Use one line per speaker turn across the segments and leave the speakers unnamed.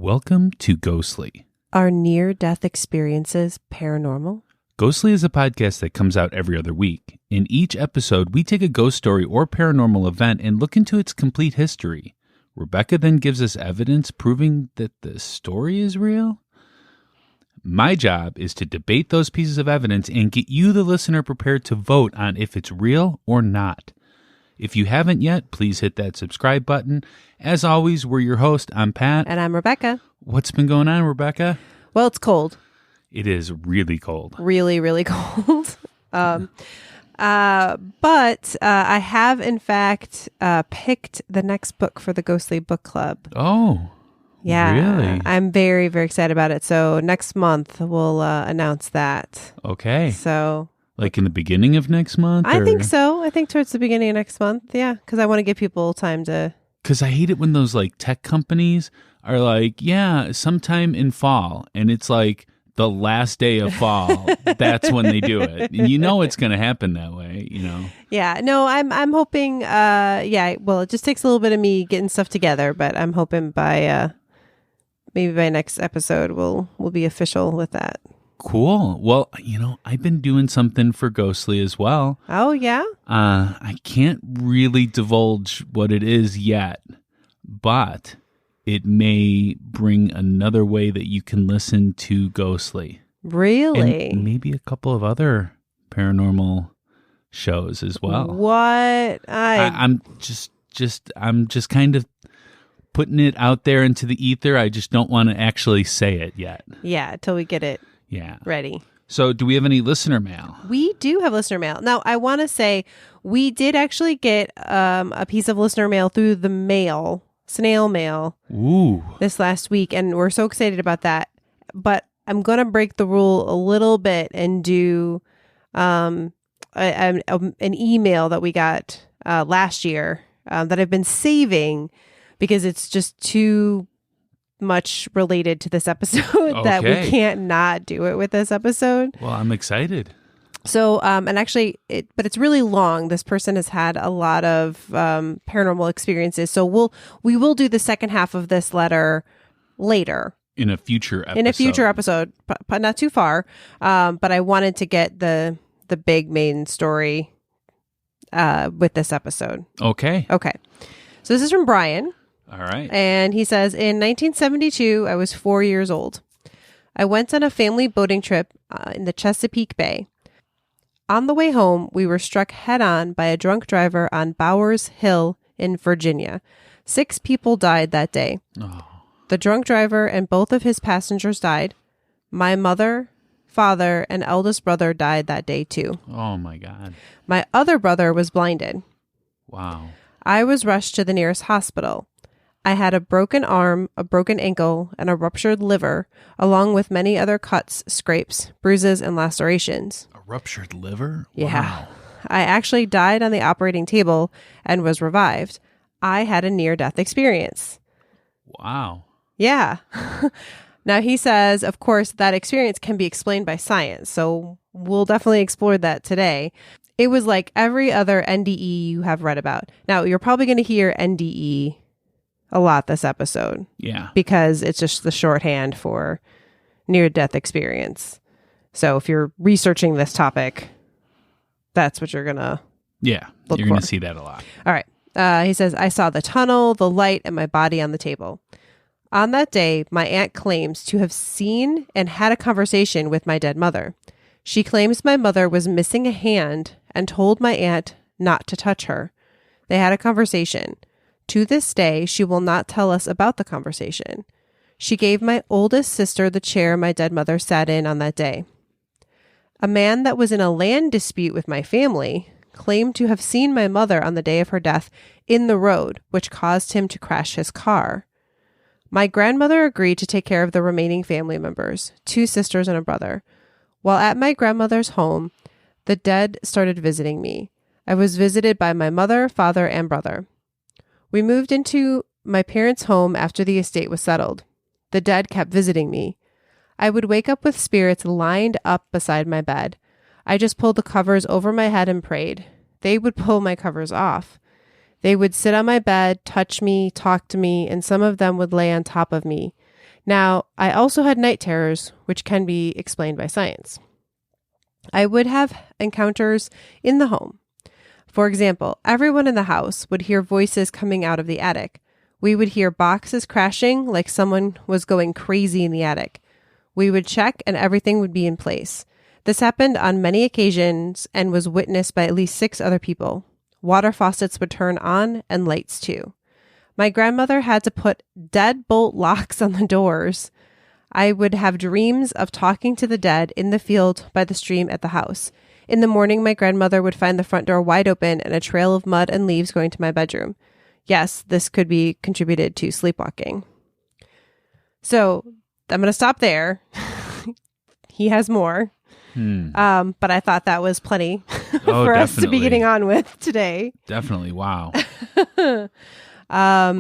Welcome to Ghostly.
Are near-death experiences paranormal?
Ghostly is a podcast that comes out every other week. In each episode, we take a ghost story or paranormal event and look into its complete history. Rebecca then gives us evidence proving that the story is real. My job is to debate those pieces of evidence and get you, the listener, prepared to vote on if it's real or not. If you haven't yet, please hit that subscribe button. As always, we're your host. I'm Pat.
And I'm Rebecca.
What's been going on, Rebecca?
Well, it's cold.
It is really cold.
Really, really cold. But I have, in fact, picked the next book for the Ghostly Book Club.
Oh,
yeah.
Really?
I'm very, very excited about it. So next month, we'll announce that.
Okay.
So...
Like in the beginning of next month?
I think so. I think towards the beginning of next month. Yeah. Because I want to give people time to...
Because I hate it when those like tech companies are like, yeah, sometime in fall. And it's like the last day of fall. That's when they do it. And you know it's going to happen that way, you know?
Yeah. No, I'm hoping, well, it just takes a little bit of me getting stuff together. But I'm hoping by maybe by next episode we'll be official with that.
Cool. Well, you know, I've been doing something for Ghostly as well.
Oh, yeah?
I can't really divulge what it is yet, but it may bring another way that you can listen to Ghostly.
Really?
And maybe a couple of other paranormal shows as well.
What?
I'm just kind of putting it out there into the ether. I just don't want to actually say it yet.
Yeah, till we get it.
Yeah.
Ready.
So do we have any listener mail?
We do have listener mail. Now, I want to say we did actually get a piece of listener mail through the mail, snail mail, this last week. And we're so excited about that. But I'm going to break the rule a little bit and do an email that we got last year that I've been saving because it's just too much related to this episode that we can't not do it with this episode.
Well, I'm excited.
So, and actually, but it's really long. This person has had a lot of paranormal experiences. So we will do the second half of this letter later.
In a future episode.
But not too far. But I wanted to get the big main story with this episode.
Okay.
So this is from Brian.
All right.
And he says, in 1972, I was 4 years old. I went on a family boating trip in the Chesapeake Bay. On the way home, we were struck head-on by a drunk driver on Bowers Hill in Virginia. 6 people died that day.
Oh.
The drunk driver and both of his passengers died. My mother, father, and eldest brother died that day too.
Oh, my God.
My other brother was blinded.
Wow.
I was rushed to the nearest hospital. I had a broken arm, a broken ankle, and a ruptured liver, along with many other cuts, scrapes, bruises, and lacerations.
A ruptured liver?
Yeah.
Wow.
I actually died on the operating table and was revived. I had a near-death experience.
Wow.
Yeah. Now, he says, of course, that experience can be explained by science, so we'll definitely explore that today. It was like every other NDE you have read about. Now, you're probably going to hear NDE a lot this episode.
Yeah.
Because it's just the shorthand for near-death experience. So if you're researching this topic, that's what you're going to
you're going to see that a lot.
All right. He says, I saw the tunnel, the light, and my body on the table. On that day, my aunt claims to have seen and had a conversation with my dead mother. She claims my mother was missing a hand and told my aunt not to touch her. They had a conversation. To this day, she will not tell us about the conversation. She gave my oldest sister the chair my dead mother sat in on that day. A man that was in a land dispute with my family claimed to have seen my mother on the day of her death in the road, which caused him to crash his car. My grandmother agreed to take care of the remaining family members, 2 sisters and a brother. While at my grandmother's home, the dead started visiting me. I was visited by my mother, father, and brother. We moved into my parents' home after the estate was settled. The dead kept visiting me. I would wake up with spirits lined up beside my bed. I just pulled the covers over my head and prayed. They would pull my covers off. They would sit on my bed, touch me, talk to me, and some of them would lay on top of me, Now, I also had night terrors, which can be explained by science. I would have encounters in the home. For example, everyone in the house would hear voices coming out of the attic. We would hear boxes crashing like someone was going crazy in the attic. We would check and everything would be in place. This happened on many occasions and was witnessed by at least 6 other people. Water faucets would turn on and lights too. My grandmother had to put deadbolt locks on the doors. I would have dreams of talking to the dead in the field by the stream at the house. In the morning, my grandmother would find the front door wide open and a trail of mud and leaves going to my bedroom. Yes, this could be contributed to sleepwalking. So I'm going to stop there. He has more. But I thought that was plenty for us to be getting on with today.
Definitely. Wow. Well,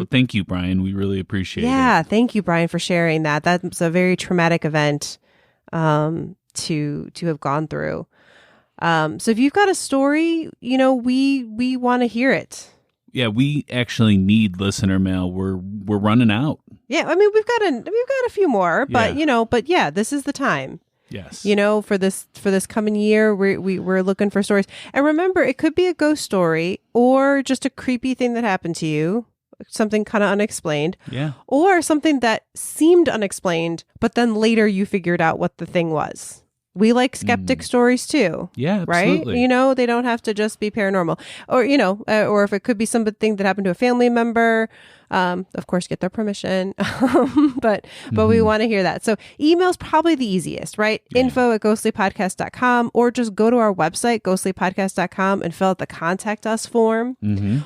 thank you, Brian. We really appreciate it.
Yeah. Thank you, Brian, for sharing that. That's a very traumatic event to have gone through. So if you've got a story, we want to hear it.
Yeah, we actually need listener mail. We're running out.
Yeah, I mean we've got a few more, but this is the time.
Yes.
For this coming year, we're looking for stories. And remember, it could be a ghost story or just a creepy thing that happened to you, something kind of unexplained.
Yeah.
Or something that seemed unexplained, but then later you figured out what the thing was. We like skeptic stories too.
Yeah, absolutely.
Right? They don't have to just be paranormal. Or, or if it could be something that happened to a family member, of course, get their permission. But we want to hear that. So email's probably the easiest, right?
Yeah.
info@ghostlypodcast.com, or just go to our website, ghostlypodcast.com, and fill out the contact us form.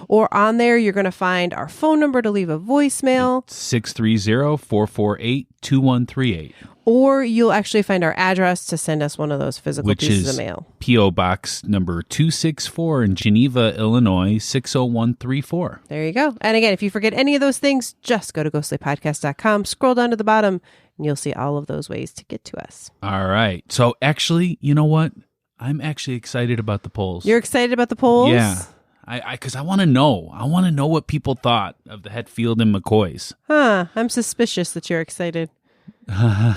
Or on there, you're going to find our phone number to leave a voicemail.
630-448-2138.
Or you'll actually find our address to send us one of those physical pieces of mail.
P.O. Box number 264 in Geneva, Illinois, 60134.
There you go. And again, if you forget any of those things, just go to ghostlypodcast.com, scroll down to the bottom, and you'll see all of those ways to get to us.
All right. So actually, you know what? I'm actually excited about the polls.
You're excited about the polls?
Yeah. Because I want to know. I want to know what people thought of the Hetfield and McCoys.
I'm suspicious that you're excited. All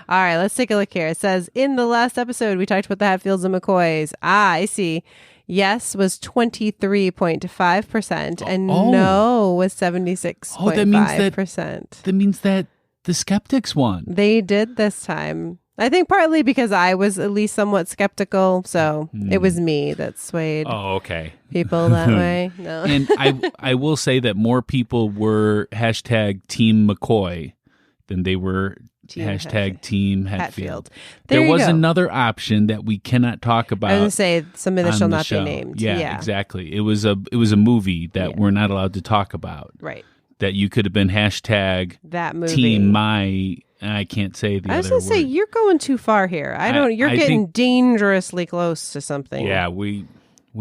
right, let's take a look here. It says, in the last episode, we talked about the Hatfields and McCoys. I see. Yes was 23.5%, and no was 76.5%.
That means that the skeptics won.
They did this time. I think partly because I was at least somewhat skeptical, so it was me that swayed people that way. No.
And I will say that more people were hashtag Team McCoy than they were hashtag Team Hetfield. There was another option that we cannot talk about.
I was going to say something that shall not be named.
Yeah, exactly. It was a movie that we're not allowed to talk about.
Right.
That you could have been hashtag
that movie.
Team My. I can't say the other word.
I was going to say, you're going too far here. You're getting dangerously close to something.
Yeah, we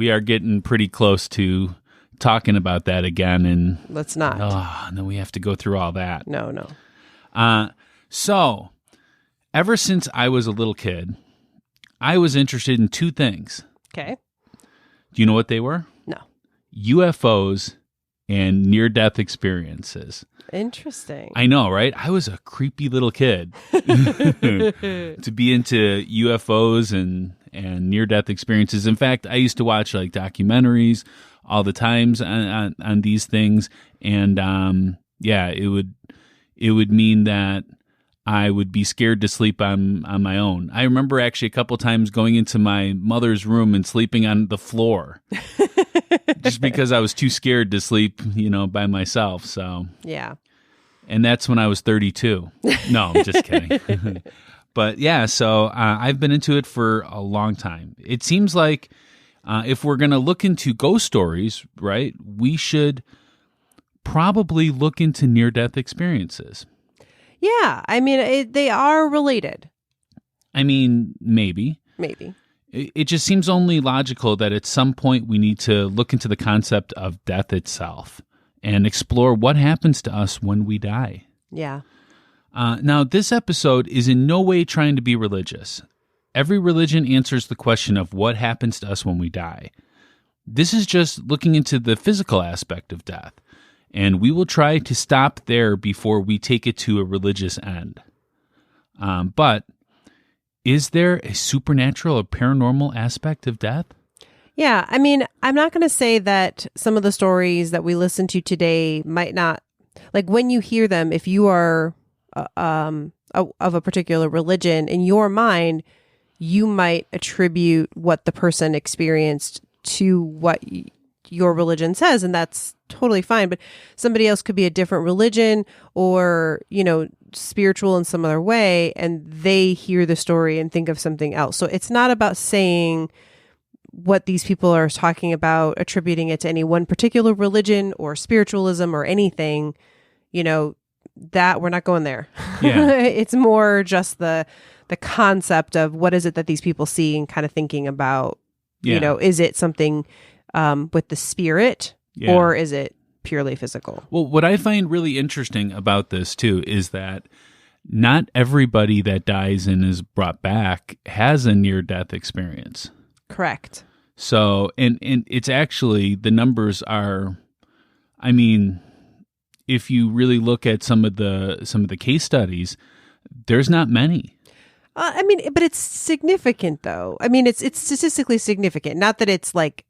are getting pretty close to talking about that again. And
let's not.
And then we have to go through all that.
No.
So, ever since I was a little kid, I was interested in 2 things.
Okay.
Do you know what they were?
No.
UFOs and near-death experiences.
Interesting.
I know, right? I was a creepy little kid to be into UFOs and near-death experiences. In fact, I used to watch like documentaries all the times on these things, and it would mean that I would be scared to sleep on my own. I remember actually a couple times going into my mother's room and sleeping on the floor. Just because I was too scared to sleep, by myself. So
yeah,
and that's when I was 32. No, I'm just kidding. But yeah, so I've been into it for a long time. It seems like if we're going to look into ghost stories, right, we should probably look into near-death experiences.
Yeah, I mean, they are related.
I mean, maybe.
Maybe.
It just seems only logical that at some point we need to look into the concept of death itself and explore what happens to us when we die.
Yeah.
Now, this episode is in no way trying to be religious. Every religion answers the question of what happens to us when we die. This is just looking into the physical aspect of death. And we will try to stop there before we take it to a religious end. But is there a supernatural or paranormal aspect of death?
Yeah, I mean, I'm not going to say that some of the stories that we listen to today might not, like when you hear them, if you are of a particular religion, in your mind, you might attribute what the person experienced to what your religion says, and that's totally fine. But somebody else could be a different religion or, spiritual in some other way, and they hear the story and think of something else. So it's not about saying what these people are talking about, attributing it to any one particular religion or spiritualism or anything, that we're not going there.
Yeah.
It's more just the concept of what is it that these people see and kind of thinking about, is it something with the spirit or is it purely physical?
Well, what I find really interesting about this too is that not everybody that dies and is brought back has a near-death experience.
Correct.
So, and it's actually, the numbers are, I mean, if you really look at some of the case studies, there's not many.
But it's significant though. I mean, it's statistically significant. Not that it's not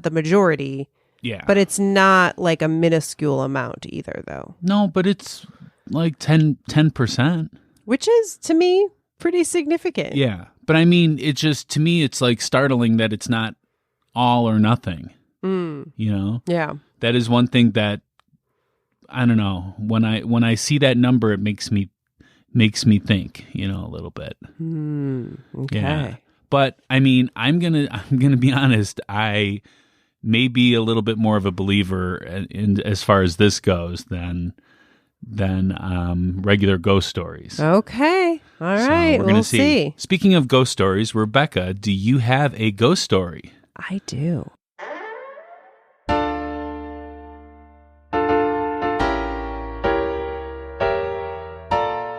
the majority.
Yeah.
But it's not like a minuscule amount either though.
No, but it's like 10%.
Which is, to me, pretty significant.
Yeah. But I mean, it's just, to me, it's like startling that it's not all or nothing.
Yeah.
That is one thing that, I don't know, when I see that number, it makes me think, a little bit.
Okay.
Yeah. But I mean, I'm gonna be honest. I may be a little bit more of a believer in as far as this goes than regular ghost stories.
Okay. All right.
We're gonna
We'll see.
Speaking of ghost stories, Rebecca, do you have a ghost story?
I do.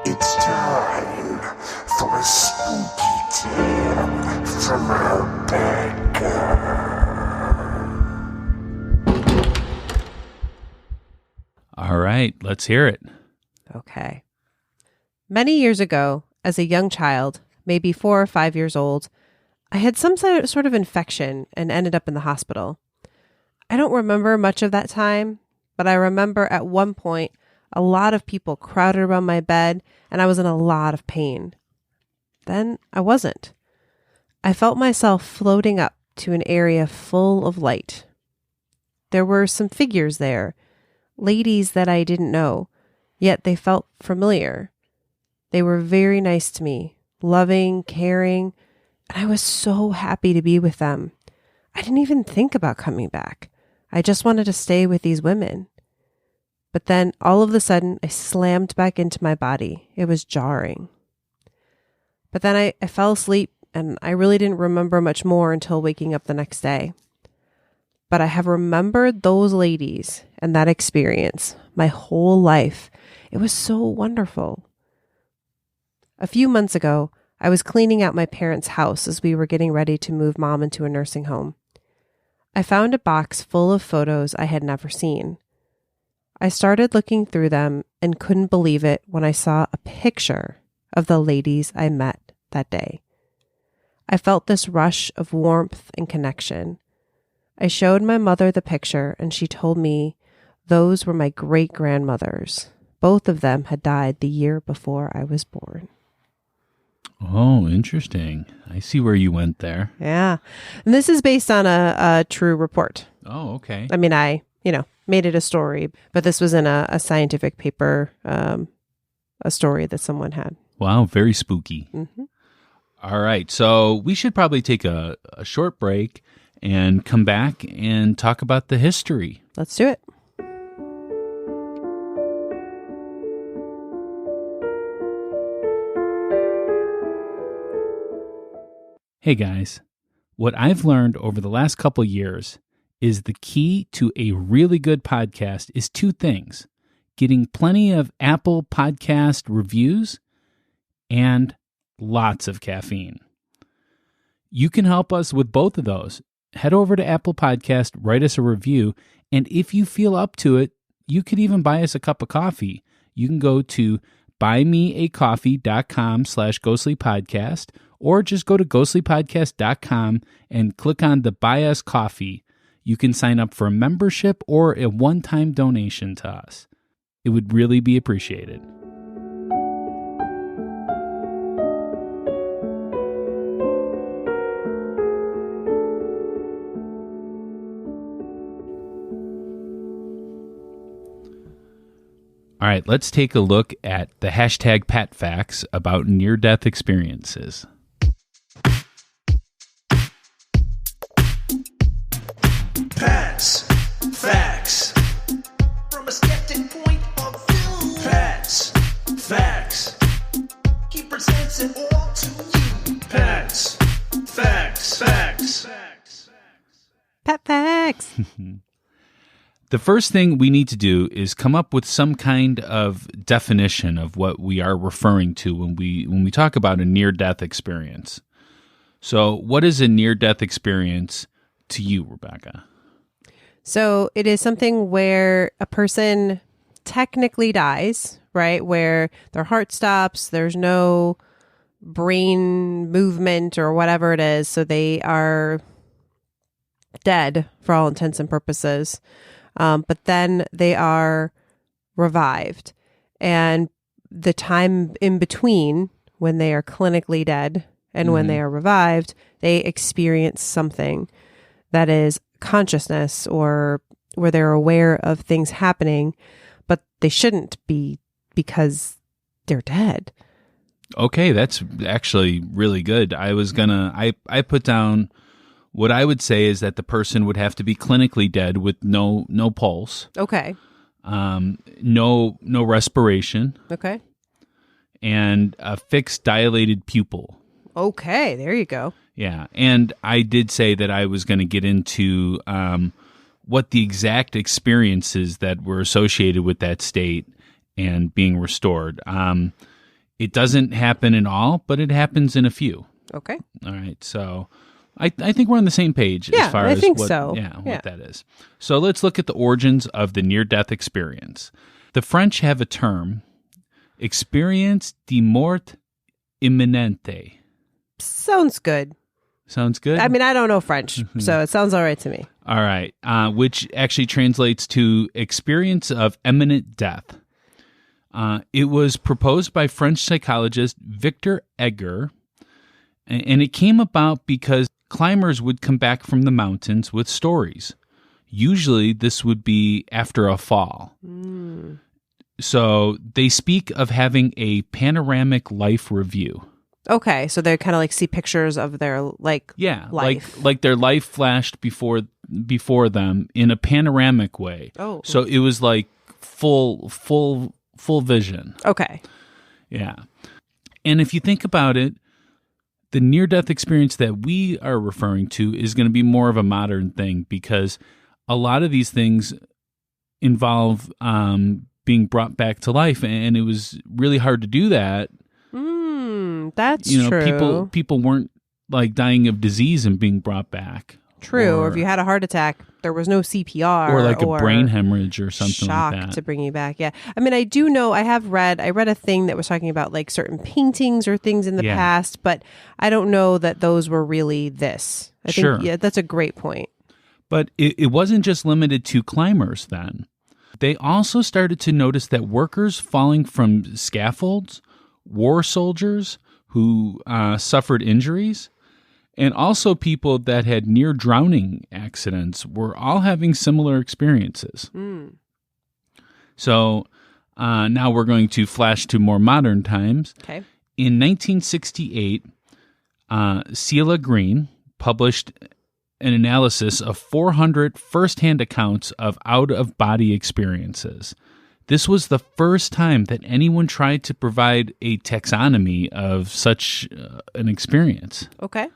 It's time for a spooky tale from Rebecca.
All right, let's hear it.
Okay. Many years ago, as a young child, maybe 4 or 5 years old, I had some sort of infection and ended up in the hospital. I don't remember much of that time, but I remember at one point a lot of people crowded around my bed and I was in a lot of pain. Then I wasn't. I felt myself floating up to an area full of light. There were some figures there, ladies that I didn't know, yet they felt familiar. They were very nice to me, loving, caring, and I was so happy to be with them. I didn't even think about coming back. I just wanted to stay with these women. But then all of a sudden, I slammed back into my body. It was jarring. But then I fell asleep and I really didn't remember much more until waking up the next day. But I have remembered those ladies and that experience my whole life. It was so wonderful. A few months ago, I was cleaning out my parents' house as we were getting ready to move Mom into a nursing home. I found a box full of photos I had never seen. I started looking through them and couldn't believe it when I saw a picture of the ladies I met that day. I felt this rush of warmth and connection. I showed my mother the picture and she told me those were my great-grandmothers. Both of them had died the year before I was born.
Oh, interesting. I see where you went there.
Yeah. And this is based on a true report.
Oh, okay.
I mean, I made it a story, but this was in a scientific paper, a story that someone had.
Wow, very spooky.
Mm-hmm.
All right, so we should probably take a short break and come back and talk about the history.
Let's do it.
Hey guys, what I've learned over the last couple years is the key to a really good podcast is two things: getting plenty of Apple Podcast reviews and lots of caffeine. You can help us with both of those. Head over to Apple Podcast, write us a review, and if you feel up to it, you could even buy us a cup of coffee. You can go to buymeacoffee.com/ghostlypodcast, or just go to ghostlypodcast.com and click on the Buy Us Coffee. You can sign up for a membership or a one-time donation to us. It would really be appreciated. All right, let's take a look at the hashtag Pat Facts about near-death experiences.
Pat's Facts. From a skeptic point of view. Pat's Facts. He presents it all to you. Pat's Facts. Facts.
Pat facts.
The first thing we need to do is come up with some kind of definition of what we are referring to when we talk about a near-death experience. So, what is a near-death experience to you, Rebecca?
So it is something where a person technically dies, right? Where their heart stops, there's no brain movement or whatever it is. So they are dead for all intents and purposes. But then they are revived. And the time in between when they are clinically dead and when they are revived, they experience something that is consciousness, or where they're aware of things happening, but they shouldn't be because they're dead.
Okay, that's actually really good. I put down what I would say is that the person would have to be clinically dead with no pulse.
Okay.
No respiration.
Okay.
And a fixed dilated pupil.
Okay, there you go.
Yeah, and I did say that I was going to get into what the exact experiences that were associated with that state and being restored. It doesn't happen in all, but it happens in a few.
Okay.
All right, so I think we're on the same page as far as what that is. So let's look at the origins of the near-death experience. The French have a term, expérience de mort imminente.
Sounds good.
Sounds good?
I mean, I don't know French, so it sounds all right to me.
All right, which actually translates to experience of imminent death. It was proposed by French psychologist Victor Egger, and it came about because climbers would come back from the mountains with stories. Usually, this would be after a fall. So they speak of having a panoramic life review.
Okay, so they kind of like see pictures of their life.
like their life flashed before them in a panoramic way.
Oh,
so it was like full vision.
Okay,
yeah. And if you think about it, the near-death experience that we are referring to is going to be more of a modern thing, because a lot of these things involve being brought back to life, and it was really hard to do that.
That's true.
People weren't like dying of disease and being brought back.
True. Or if you had a heart attack, there was no CPR.
Or like a brain hemorrhage or something
shock
like that.
to bring you back. Yeah. I mean, I do know, I read a thing that was talking about like certain paintings or things in the past, but I don't know that those were really this. I think that's a great point. But
it wasn't just limited to climbers then. They also started to notice that workers falling from scaffolds, war soldiers who suffered injuries, and also people that had near drowning accidents were all having similar experiences. So now we're going to flash to more modern times.
Okay.
In 1968, Celia Green published an analysis of 400 firsthand accounts of out-of-body experiences. This was the first time that anyone tried to provide a taxonomy of such an experience.
Okay.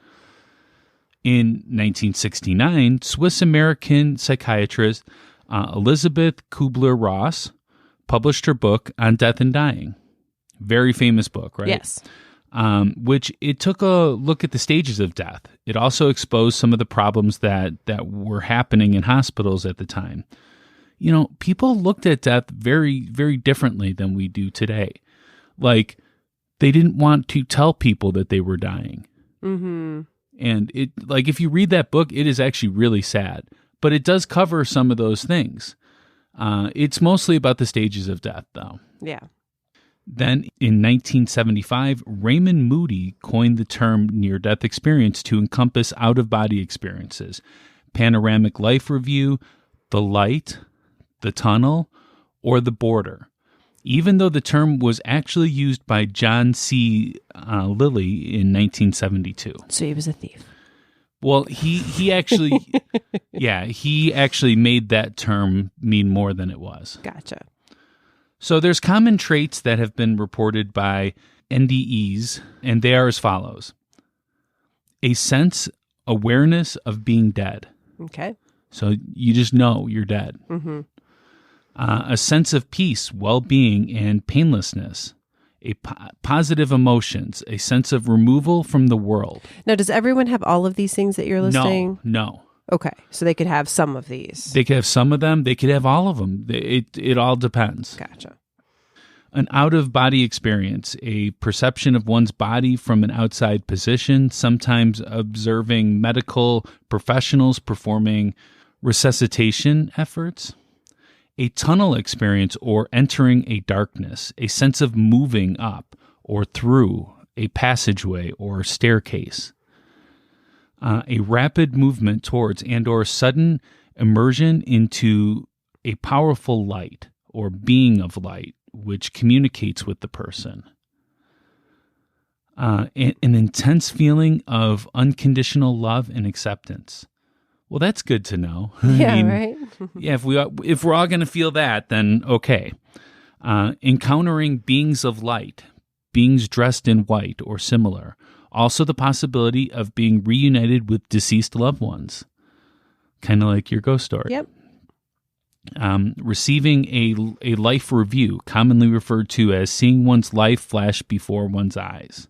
In 1969, Swiss-American psychiatrist Elizabeth Kubler-Ross published her book On Death and Dying. Very famous book, right?
Yes.
Which it took a look at the stages of death. It also exposed some of the problems that were happening in hospitals at the time. people looked at death very, very differently than we do today. Like, they didn't want to tell people that they were dying.
Mm-hmm.
And if you read that book, it is actually really sad, but it does cover some of those things. It's mostly about the stages of death, though.
Yeah.
Then in 1975, Raymond Moody coined the term near-death experience to encompass out-of-body experiences, panoramic life review, the light, the tunnel, or the border, even though the term was actually used by John C. Lilly in 1972.
So he was a thief.
Well, he actually, he actually made that term mean more than it was.
Gotcha.
So there's common traits that have been reported by NDEs, and they are as follows. A sense, awareness of being dead.
Okay.
So you just know you're dead.
Mm-hmm.
A sense of peace, well-being, and painlessness. Positive emotions, a sense of removal from the world.
Now, does everyone have all of these things that you're listing?
No.
Okay, so they could have some of these.
They could have some of them. They could have all of them. It all depends.
Gotcha.
An out-of-body experience, a perception of one's body from an outside position, sometimes observing medical professionals performing resuscitation efforts. A tunnel experience or entering a darkness, a sense of moving up or through a passageway or staircase. A rapid movement towards and or sudden immersion into a powerful light or being of light, which communicates with the person. An intense feeling of unconditional love and acceptance. Well, that's good to know.
Yeah, right?
Yeah, if we're all going to feel that, then okay. Encountering beings of light, beings dressed in white or similar. Also the possibility of being reunited with deceased loved ones. Kind of like your ghost story.
Yep.
Receiving a life review, commonly referred to as seeing one's life flash before one's eyes.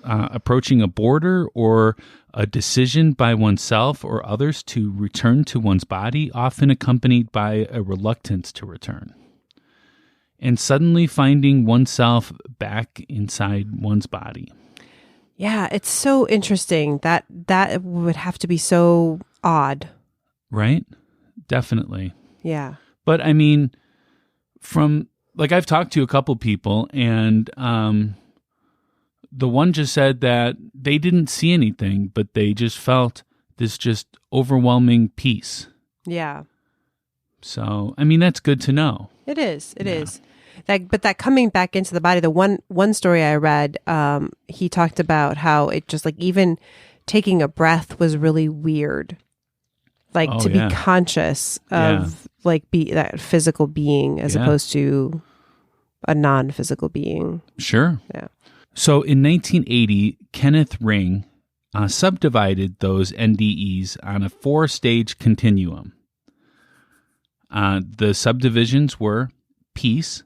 Approaching a border or a decision by oneself or others to return to one's body, often accompanied by a reluctance to return. And suddenly finding oneself back inside one's body.
Yeah, it's so interesting. That would have to be so odd.
Right? Definitely.
Yeah.
But I mean, I've talked to a couple people, and the one just said that they didn't see anything, but they just felt this just overwhelming peace.
Yeah.
So, I mean, that's good to know.
It is. It is. But that coming back into the body, the one story I read, he talked about how it just even taking a breath was really weird. To be conscious of that physical being as opposed to a non-physical being.
Sure.
Yeah.
So in 1980, Kenneth Ring subdivided those NDEs on a 4-stage continuum. The subdivisions were peace,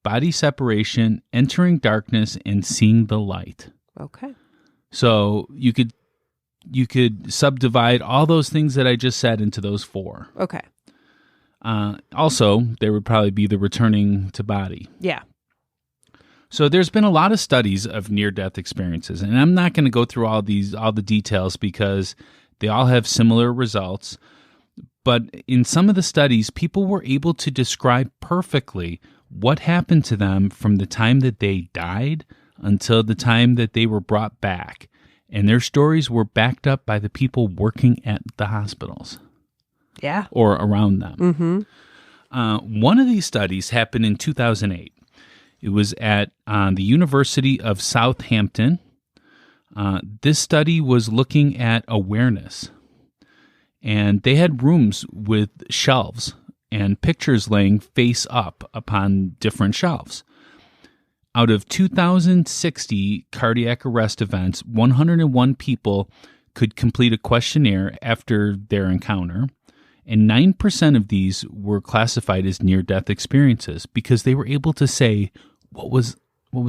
body separation, entering darkness, and seeing the light.
Okay.
So you could subdivide all those things that I just said into those 4.
Okay.
Also, there would probably be the returning to body.
Yeah.
So there's been a lot of studies of near-death experiences, and I'm not going to go through all the details because they all have similar results. But in some of the studies, people were able to describe perfectly what happened to them from the time that they died until the time that they were brought back. And their stories were backed up by the people working at the hospitals.
Yeah.
Or around them.
Mm-hmm.
One of these studies happened in 2008. It was at the University of Southampton. This study was looking at awareness. And they had rooms with shelves and pictures laying face up upon different shelves. Out of 2,060 cardiac arrest events, 101 people could complete a questionnaire after their encounter, and 9% of these were classified as near-death experiences because they were able to say what was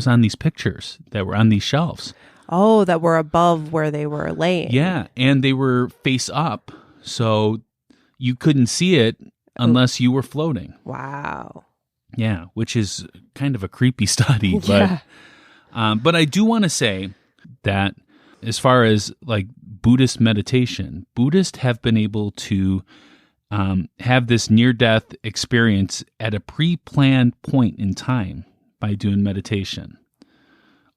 on these pictures that were on these shelves.
Oh, that were above where they were laying.
Yeah, and they were face up, so you couldn't see it unless you were floating.
Wow.
Yeah, which is kind of a creepy study.
Yeah.
But I do want to say that as far as like Buddhist meditation, Buddhists have been able to have this near-death experience at a pre-planned point in time by doing meditation.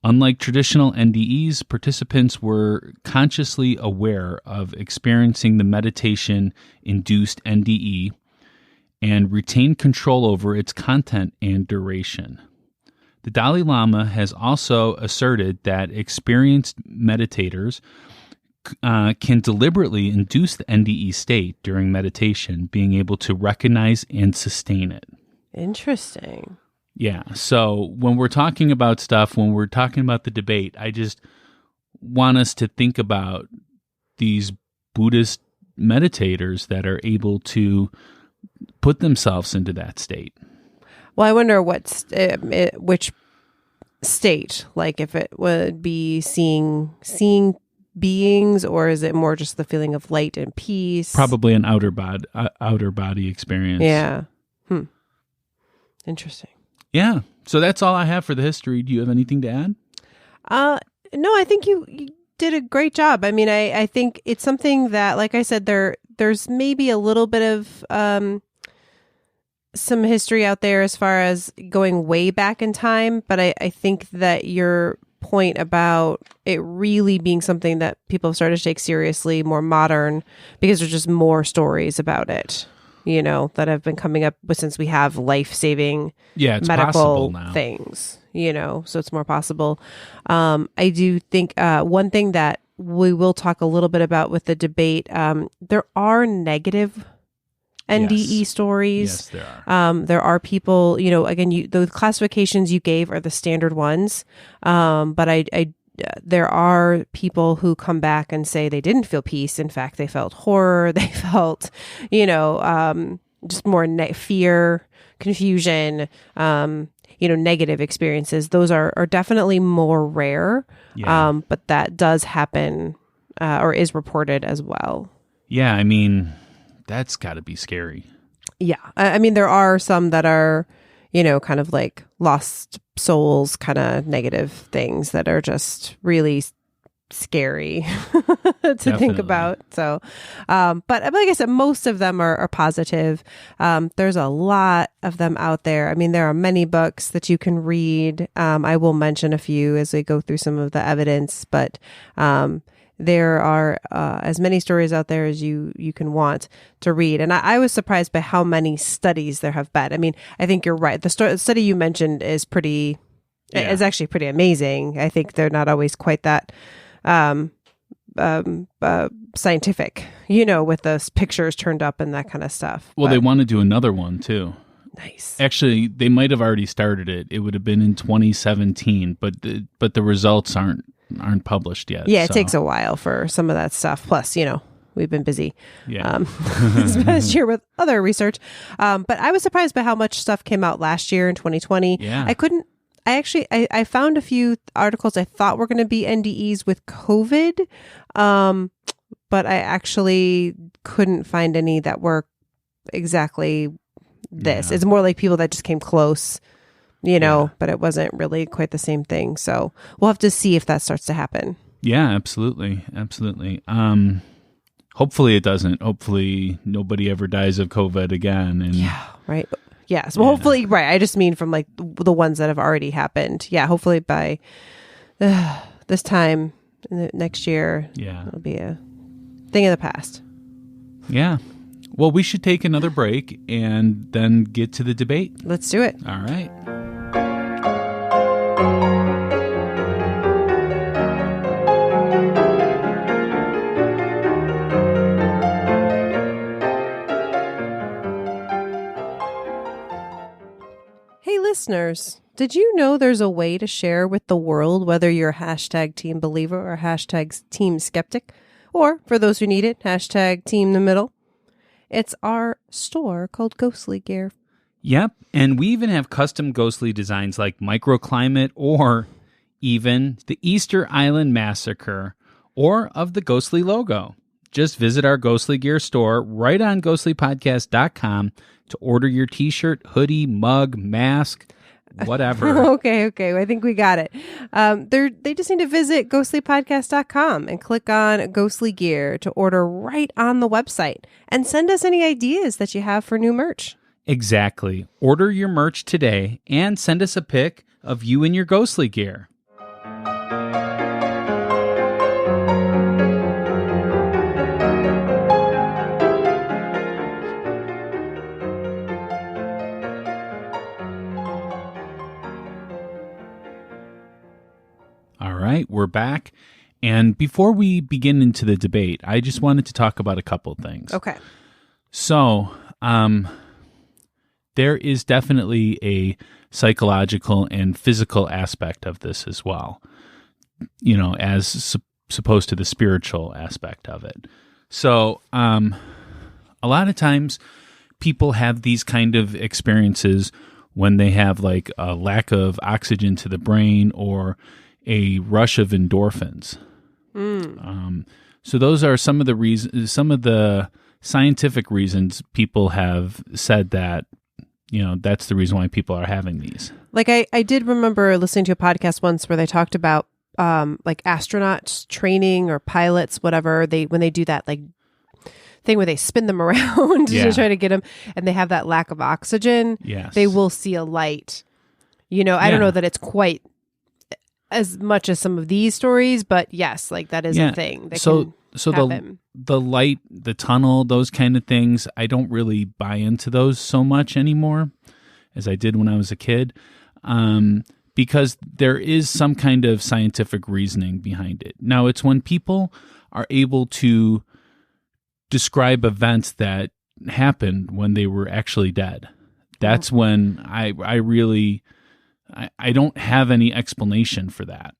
Unlike traditional NDEs, participants were consciously aware of experiencing the meditation-induced NDE and retained control over its content and duration. The Dalai Lama has also asserted that experienced meditators can deliberately induce the NDE state during meditation, being able to recognize and sustain it.
Interesting.
Yeah. So when we're talking about stuff, when we're talking about the debate, I just want us to think about these Buddhist meditators that are able to put themselves into that state.
Well, I wonder which state, like if it would be seeing beings, or is it more just the feeling of light and peace?
Probably an outer body experience.
Yeah. Interesting.
Yeah. So that's all I have for the history. Do you have anything to add?
No, I think you did a great job. I mean, I think it's something that, like I said, there's maybe a little bit of some history out there as far as going way back in time, but I think that your point about it really being something that people have started to take seriously, more modern, because there's just more stories about it, that have been coming up since we have life-saving medical things, so it's more possible. I do think one thing that we will talk a little bit about with the debate, there are negative NDE stories.
Yes, there are.
There are people, again, the classifications you gave are the standard ones. But there are people who come back and say they didn't feel peace. In fact, they felt horror. They felt, just more fear, confusion, negative experiences. Those are definitely more rare.
Yeah.
But that does happen, or is reported as well.
Yeah. I mean, that's got to be scary.
Yeah. I mean, there are some that are, kind of like lost souls, kind of negative things that are just really scary to think about. So, but like I said, most of them are positive. There's a lot of them out there. I mean, there are many books that you can read. I will mention a few as we go through some of the evidence, but there are as many stories out there as you can want to read. And I was surprised by how many studies there have been. I mean, I think you're right. The study you mentioned is actually pretty amazing. I think they're not always quite that scientific, with those pictures turned up and that kind of stuff.
Well, they want to do another one too.
Nice.
Actually, they might have already started it. It would have been in 2017, but the results aren't published yet.
Yeah, it takes a while for some of that stuff. Plus, we've been busy this past year with other research. But I was surprised by how much stuff came out last year in 2020.
Yeah.
I found a few articles I thought were going to be NDEs with COVID, but I actually couldn't find any that were exactly this. Yeah. It's more like people that just came close, but it wasn't really quite the same thing. So we'll have to see if that starts to happen.
Yeah, absolutely. Absolutely. Hopefully it doesn't. Hopefully nobody ever dies of COVID again. And
yeah, right. Yes. Well, hopefully, right. I just mean from like the ones that have already happened. Yeah. Hopefully by this time next year, it'll be a thing of the past.
Yeah. Well, we should take another break and then get to the debate.
Let's do it.
All right.
Hey, listeners, did you know there's a way to share with the world whether you're hashtag team believer or hashtag team skeptic, or for those who need it, hashtag team the middle? It's our store called Ghostly Gear.
Yep, and we even have custom ghostly designs like microclimate or even the Easter Island Massacre or of the ghostly logo. just visit our Ghostly Gear store right on ghostlypodcast.com to order your t-shirt, hoodie, mug, mask, whatever.
Okay. I think we got it. They just need to visit ghostlypodcast.com and click on Ghostly Gear to order right on the website and send us any ideas that you have for new merch.
Exactly. Order your merch today and send us a pic of you in your ghostly gear. All right, we're back. And before we begin into the debate, I just wanted to talk about a couple things.
Okay.
So, there is definitely a psychological and physical aspect of this as well, you know, as opposed to the spiritual aspect of it. So, a lot of times people have these kind of experiences when they have like a lack of oxygen to the brain or a rush of endorphins. So those are some of the reasons, some of the scientific reasons people have said that, you know, that's the reason why people are having these.
Like I did remember listening to a podcast once where they talked about like astronauts training or pilots, whatever, when they do that like thing where they spin them around to try to get them and they have that lack of oxygen, they will see a light. You know, I don't know that it's quite as much as some of these stories, but yes, like that is a thing.
So the light, the tunnel, those kind of things, I don't really buy into those so much anymore as I did when I was a kid, because there is some kind of scientific reasoning behind it. Now, it's when people are able to describe events that happened when they were actually dead. That's when I really... I don't have any explanation for that.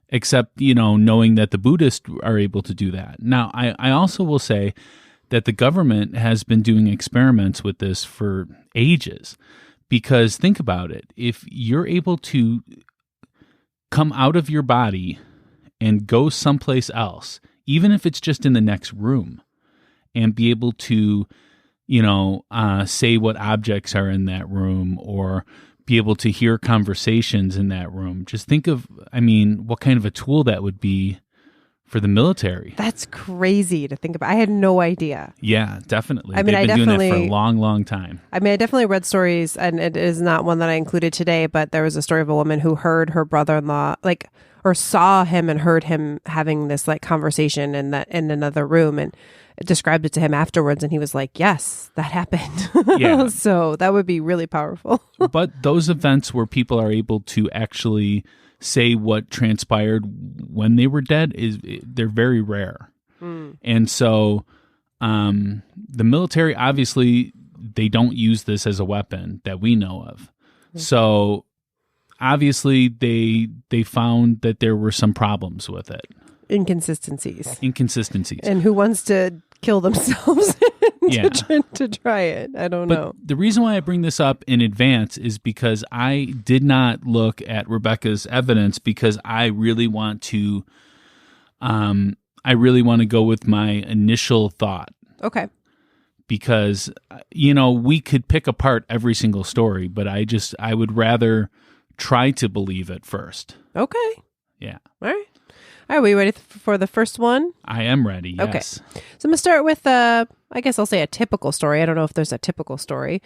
Except, you know, knowing that the Buddhists are able to do that. Now, I also will say that the government has been doing experiments with this for ages. Because think about it. If you're able to come out of your body and go someplace else, even if it's just in the next room, and be able to, you know, say what objects are in that room or be able to hear conversations in that room. Just think of, I mean, what kind of a tool that would be for the military.
That's crazy to think about. I had no idea.
Yeah, definitely.
I mean,
They've been doing that for a long, long time.
I mean, I definitely read stories, and it is not one that I included today, but there was a story of a woman who heard her brother-in-law, like, or saw him and heard him having this like conversation in another room, and described it to him afterwards, and he was like, yes, that happened.
Yeah.
So that would be really powerful.
But those events where people are able to actually say what transpired when they were dead, they're very rare. And so the military, obviously, they don't use this as a weapon that we know of. So obviously they found that there were some problems with it. Inconsistencies.
And who wants to kill themselves to try it? I don't know.
The reason why I bring this up in advance is because I did not look at Rebecca's evidence because I really want to go with my initial thought.
Okay.
Because, you know, we could pick apart every single story, but I would rather try to believe it first.
Okay.
Yeah.
All right. Are we ready for the first one?
I am ready, yes.
Okay. So I'm going to start with, I guess I'll say a typical story. I don't know if there's a typical story.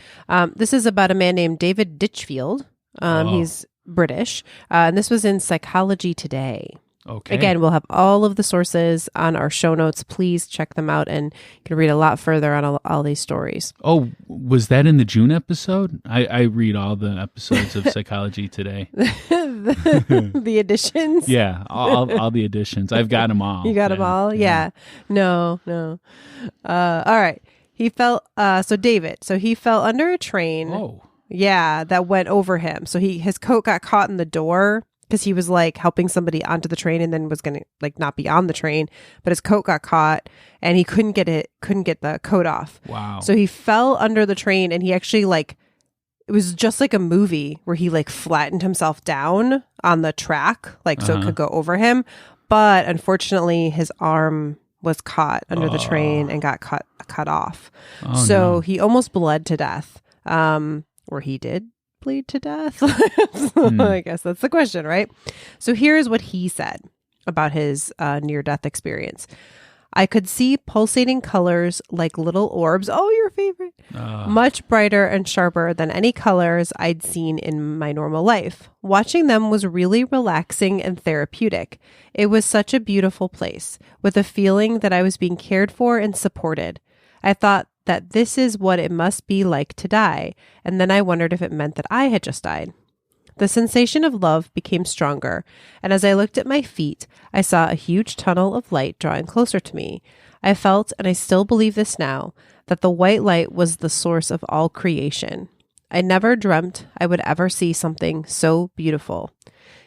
This is about a man named David Ditchfield. He's British. And this was in Psychology Today.
Okay.
Again, we'll have all of the sources on our show notes. Please check them out, and you can read a lot further on all these stories.
Oh, was that in the June episode? I read all the episodes of Psychology Today.
The editions?
Yeah, all the editions. I've got them all.
You got them all? Yeah. No. All right. He fell, David, he fell under a train.
Oh.
Yeah, that went over him. So his coat got caught in the door, because he was like helping somebody onto the train and then was going to like not be on the train, but his coat got caught and he couldn't get the coat off.
Wow.
So he fell under the train, and he actually it was just like a movie where he like flattened himself down on the track, like so it could go over him. but unfortunately his arm was caught under the train and got cut off. So he almost bled to death. Or he did bleed to death. I guess that's the question, right? So here's what he said about his near-death experience. I could see pulsating colors like little orbs. Oh, your favorite. Much brighter and sharper than any colors I'd seen in my normal life. Watching them was really relaxing and therapeutic. It was such a beautiful place with a feeling that I was being cared for and supported. I thought that this is what it must be like to die. And then I wondered if it meant that I had just died. The sensation of love became stronger, and as I looked at my feet, I saw a huge tunnel of light drawing closer to me. I felt, and I still believe this now, that the white light was the source of all creation. I never dreamt I would ever see something so beautiful.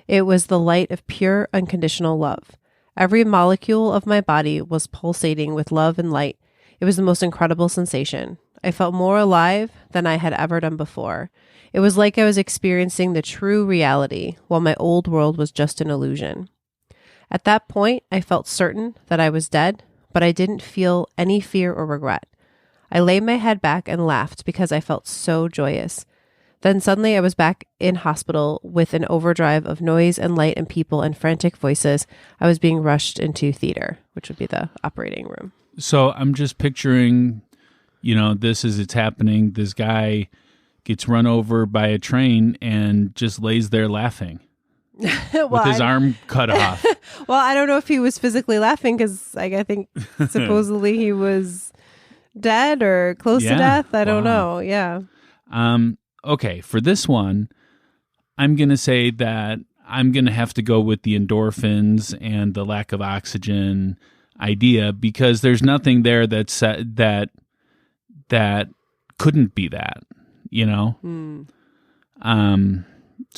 It was the light of pure, unconditional love. Every molecule of my body was pulsating with love and light. It was the most incredible sensation. I felt more alive than I had ever done before. It was like I was experiencing the true reality, while my old world was just an illusion. At that point, I felt certain that I was dead, but I didn't feel any fear or regret. I lay my head back and laughed because I felt so joyous. Then suddenly I was back in hospital with an overdrive of noise and light and people and frantic voices. I was being rushed into theater, which would be the operating room.
So I'm just picturing, this as it's happening. This guy gets run over by a train and just lays there laughing with his arm cut off.
Well, I don't know if he was physically laughing because I think supposedly he was dead or close to death. I don't know. Yeah.
Okay. For this one, I'm going to say that I'm going to have to go with the endorphins and the lack of oxygen idea because there's nothing there that couldn't be that. So I'm